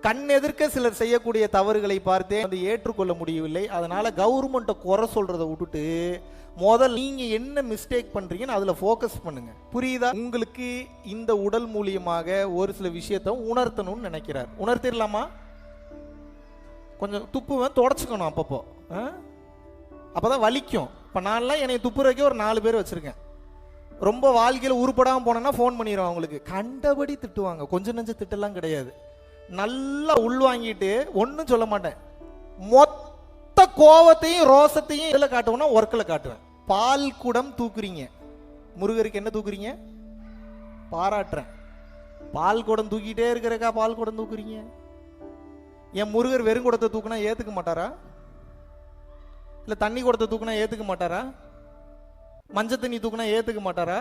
கண் எதிர்க்க சிலர் செய்யக்கூடிய தவறுகளை பார்த்தே வந்து ஏற்றுக்கொள்ள முடியவில்லை. அதனால கவர்மெண்ட்டை குறை சொல்றதை விட்டுட்டு முதல்ல நீங்க என்ன மிஸ்டேக் பண்றீங்கன்னு அதுல ஃபோக்கஸ் பண்ணுங்க. புரியுதா? உங்களுக்கு இந்த உடல் மூலியமாக ஒரு சில விஷயத்தை உணர்த்தணும்னு நினைக்கிறார். உணர்த்திடலாமா? கொஞ்சம் துப்புவேன், தொடச்சுக்கணும் அப்பப்போ, அப்பதான் வலிக்கும். இப்ப நான்லாம் என்னை துப்புறதுக்கே ஒரு 4 பேர் வச்சிருக்கேன். ரொம்ப வாழ்க்கையில் உருப்படாமல் போனேன்னா ஃபோன் பண்ணிடுவாங்க. அவங்களுக்கு கண்டபடி திட்டுவாங்க. கொஞ்சம் நெஞ்ச திட்டெல்லாம் கிடையாது. நல்லா உள்வாங்கிட்டு ஒன்றும் சொல்ல மாட்டேன். மொத்த கோவத்தையும் ரோசத்தையும் இதில் காட்டுவேன்னா ஒர்க்கில் காட்டுவேன். பால் குடம் தூக்குறீங்க, முருகருக்கு என்ன தூக்குறீங்க? பாராட்டுறேன். பால் குடம் தூக்கிட்டே இருக்கிறக்கா பால் குடம் தூக்குறீங்க? என் முருகர் வெறும் குடத்தை தூக்குனா ஏற்றுக்க மாட்டாரா? இல்லை தண்ணி குடத்தை தூக்குனா ஏற்றுக்க மாட்டாரா? மஞ்சள் தண்ணி தூக்குனா ஏற்றுக்க மாட்டாரா?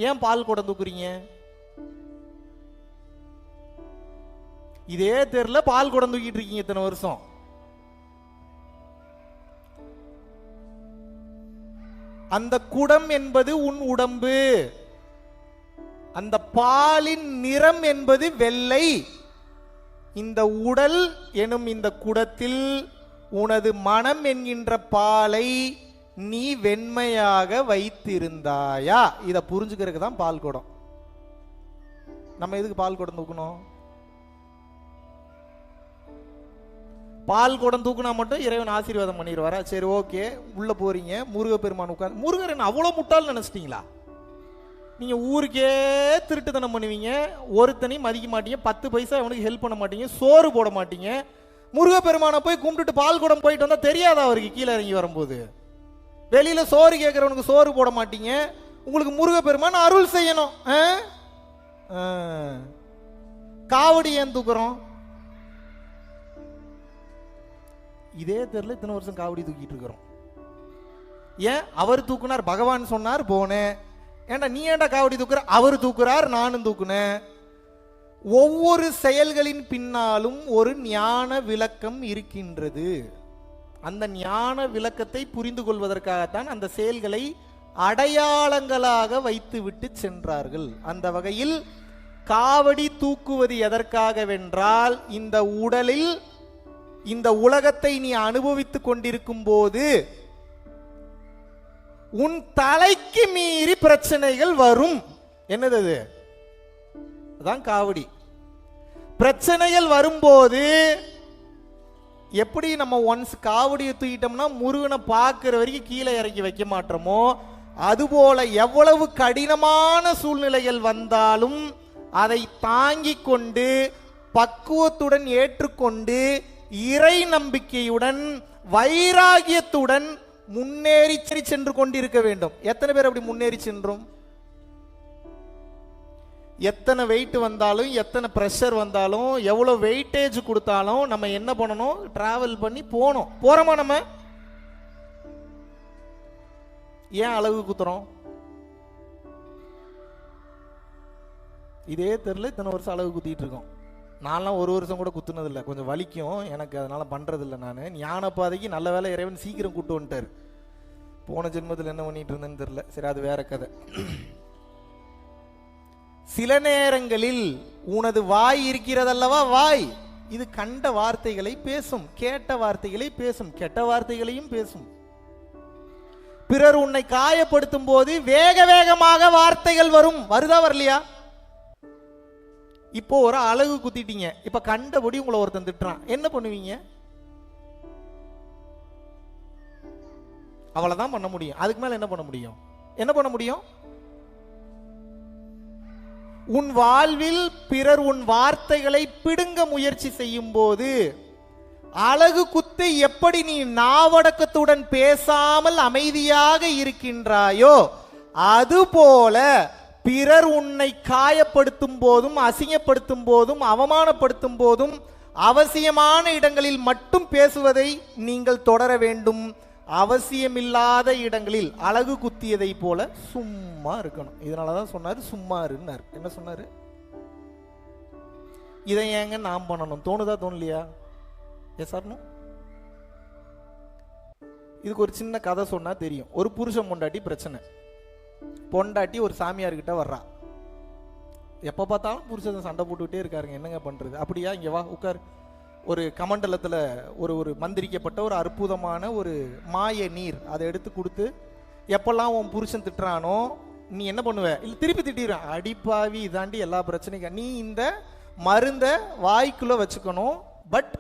ஏன் பால் குடம் தூக்குறீங்க? இதே தெருல பால் குடம் தூக்கிட்டு இருக்கீங்க இத்தனை வருஷம். அந்த குடம் என்பது உன் உடம்பு. அந்த பாலின் நிறம் என்பது வெள்ளை. இந்த உடல் எனும் இந்த குடத்தில் உனது மனம் என்கின்ற பாலை நீ வெண்மையாக வைத்திருந்தாயா? இதை புரிஞ்சுக்கிறதுக்கு தான் பால் குடம். நம்ம எதுக்கு பால் குடம் தூக்கணும்? பால் குடம் தூக்குனா மட்டும் இறைவன் ஆசீர்வாதம் பண்ணிடுவாரா? சரி, ஓகே, உள்ள போறீங்க, முருகப்பெருமான் உட்கார்ந்து. முருகர் என்ன அவ்வளோ முட்டாள் நினைச்சிட்டீங்களா? நீங்க ஊருக்கே திருட்டுத்தனம் பண்ணுவீங்க, ஒருத்தனையும் மதிக்க மாட்டீங்க, 10 பைசா அவனுக்கு ஹெல்ப் பண்ண மாட்டீங்க, சோறு போட மாட்டீங்க. முருகப்பெருமானை போய் கும்பிட்டுட்டு பால் குடம் போயிட்டு வந்தா தெரியாதா அவருக்கு? கீழே இறங்கி வரும்போது வெளியில சோறு கேட்கிறவனுக்கு சோறு போட மாட்டீங்க. உங்களுக்கு முருகப்பெருமான் அருள் செய்யணும். காவடி ஏன் தூக்குறோம்? இதே தெரியல இத்தனை வருஷம் காவடி தூக்கிட்டு இருக்கிறோம். ஏன்? அவர் தூக்குனார், பகவான் சொன்னார், போனேன். ஏண்டா நீ ஏண்டா காவடி தூக்குற? அவர் தூக்குறார், நானும் தூக்குனேன். ஒவ்வொரு செயல்களின் பின்னாலும் ஒரு ஞான விளக்கம் இருக்கின்றது. அந்த ஞான விளக்கத்தை புரிந்து கொள்வதற்காகத்தான் அந்த செயல்களை அடையாளங்களாக வைத்துவிட்டு சென்றார்கள். அந்த வகையில் காவடி தூக்குவது எதற்காகவென்றால், இந்த உடலில் இந்த உலகத்தை நீ அனுபவித்துக் கொண்டிருக்கும் போது உன் தலைக்கு மீறி பிரச்சனைகள் வரும். என்னது அது? அதான் காவடி. பிரச்சனைகள் வரும்போது எப்படி நம்ம ஒன்ஸ் காவடியை தூக்கிட்டோம்னா முருகனை பார்க்கிற வரைக்கும் கீழே இறக்கி வைக்க மாட்டோமோ, அதுபோல எவ்வளவு கடினமான சூழ்நிலைகள் வந்தாலும் அதை தாங்கிக் கொண்டு பக்குவத்துடன் ஏற்றுக்கொண்டு இறை நம்பிக்கையுடன் வைராகியத்துடன் முன்னேறி சென்று கொண்டிருக்க வேண்டும். எத்தனை பேர் அப்படி முன்னேறி சென்றோம்? எத்தனை வெயிட் வந்தாலும், எத்தனை பிரஷர் வந்தாலும், எவ்வளவு வெயிட்டேஜ் கொடுத்தாலும் நம்ம என்ன பண்ணணும்? டிராவல் பண்ணி போனோம். போறோமா? நம்ம ஏன் அழகு குத்துறோம்? இதே தெரியல இத்தனை வருஷம் அழகு குத்திட்டு இருக்கோம். நான்லாம் ஒரு வருஷம் கூட குத்துனதில்லை, கொஞ்சம் வலிக்கும் எனக்கு, அதனால பண்றதில்லை. நான் ஞான பாதைக்கு நல்ல வேலை இறைவன் சீக்கிரம் கூட்டு வந்துட்டார். போன ஜென்மத்தில் என்ன பண்ணிட்டு இருந்தேன்னு தெரியல. சரி, அது வேற கதை. சில நேரங்களில் உனது வாய் இருக்கிறதல்லவா, வாய் இது கண்ட வார்த்தைகளை பேசும், கேட்ட வார்த்தைகளை பேசும், கெட்ட வார்த்தைகளையும் பேசும். பிறர் உன்னை காயப்படுத்தும் போது வேக வேகமாக வார்த்தைகள் வரும். வருதா வரலையா? இப்போ ஒரு அழகு குத்திட்டீங்க, இப்ப கண்டபடி உங்களை ஒருத்தன் திட்டுறான், என்ன பண்ணுவீங்க? அவ்வளவுதான் பண்ண முடியும். அதுக்கு மேல என்ன பண்ண முடியும்? என்ன பண்ண முடியும்? உன் வாழ்வில் பிறர் உன் வார்த்தைகளை பிடுங்க முயற்சி செய்யும் போது அழகு குத்து எப்படி நீ நாவடக்கத்துடன் பேசாமல் அமைதியாக இருக்கின்றாயோ, அதுபோல பிறர் உன்னை காயப்படுத்தும் போதும், அசிங்கப்படுத்தும் போதும், அவமானப்படுத்தும் போதும் அவசியமான இடங்களில் மட்டும் பேசுவதை நீங்கள் தொடர வேண்டும். அவசியமில்லாத இடங்களில் அழகு குத்தியதை போல சும்மா இருக்கணும். இதனாலதான் சொன்னாரு சும்மா இருந்தார். என்ன சொன்னாரு? இதை ஏங்க நாம் பண்ணணும்? தோணுதா தோணலையா? S R no? இதுக்கு ஒரு சின்ன கதை சொன்னா தெரியும். ஒரு புருஷன் பொண்டாட்டி பிரச்சனை. பொண்டாட்டி ஒரு சாமியார்கிட்ட வர்றா. எப்போ பார்த்தாலும் புருஷன் சண்டை போட்டுக்கிட்டே இருக்காருங்க, என்னங்க பண்ணுறது? அப்படியா, இங்கே வா உட்கார். ஒரு கமண்டலத்தில் ஒரு மந்திரிக்கப்பட்ட ஒரு அற்புதமான ஒரு மாய நீர், அதை எடுத்து கொடுத்து எப்பெல்லாம் உன் புருஷன் திட்டுறானோ நீ என்ன பண்ணுவ? இல்லை திருப்பி திட்டிடுறான், அடிப்பாவி இதாண்டி எல்லா பிரச்சனைக்கும். நீ இந்த மருந்தை வாய்க்குள்ளே வச்சுக்கணும், பட்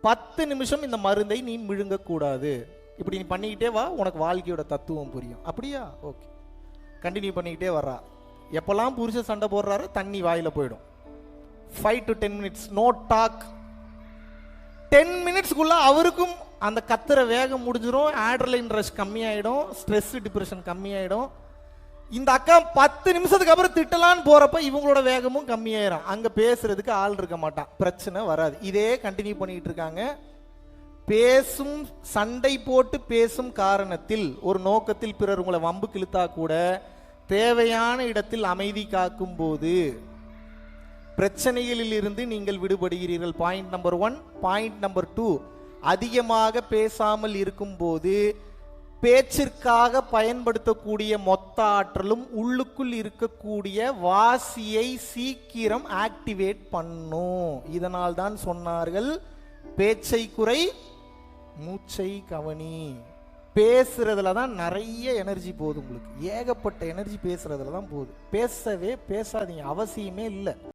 10 நிமிஷம் இந்த மருந்தை நீ விழுங்கக்கூடாது. இப்படி நீ பண்ணிக்கிட்டே வா, உனக்கு வாழ்க்கையோட தத்துவம் புரியும். அப்படியா, ஓகே, கண்டினியூ பண்ணிக்கிட்டே வர்றா. எப்பெல்லாம் புருஷன் சண்டை போடுறாரு தண்ணி வாயில் போயிடும். 5 to 10 minutes நோ டாக். 10 மினிட்ஸ்க்குள்ள அவருக்கும் அந்த கத்துற வேகம் முடிஞ்சிடும், ஆட்ரலின் ரஷ் கம்மியாயிடும், ஸ்ட்ரெஸ் டிப்ரெஷன் கம்மியாயிடும். இந்த அக்கா 10 நிமிஷத்துக்கு அப்புறம் திட்டலான்னு போறப்ப இவங்களோட வேகமும் கம்மியாயிரும். அங்க பேசுறதுக்கு ஆள் இருக்க மாட்டான், பிரச்சனை வராது. இதே கண்டினியூ பண்ணிட்டு இருக்காங்க. பேசும் சண்டை போட்டு பேசும் காரணத்தில் ஒரு நோக்கத்தில் பிறர் உங்களை வம்புக்கு இழுத்தா கூட தேவையான இடத்தில் அமைதி காக்கும் போது பிரச்சனைகளில் இருந்து நீங்கள் விடுபடுகிறீர்கள். Point number 1. பாயிண்ட் நம்பர் 2, அதிகமாக பேசாமல் இருக்கும் போது பேச்சிற்காக பயன்படுத்தக்கூடிய மொத்த ஆற்றலும் உள்ளுக்குள் இருக்கக்கூடிய வாசியை சீக்கிரம் ஆக்டிவேட் பண்ணும். இதனால் தான் சொன்னார்கள், பேச்சை குறை மூச்சை கவனி. பேசுறதுல தான் நிறைய எனர்ஜி போகுது, உங்களுக்கு ஏகப்பட்ட எனர்ஜி பேசுறதுல தான் போகுது. பேசவே பேசாதீங்க, அவசியமே இல்லை.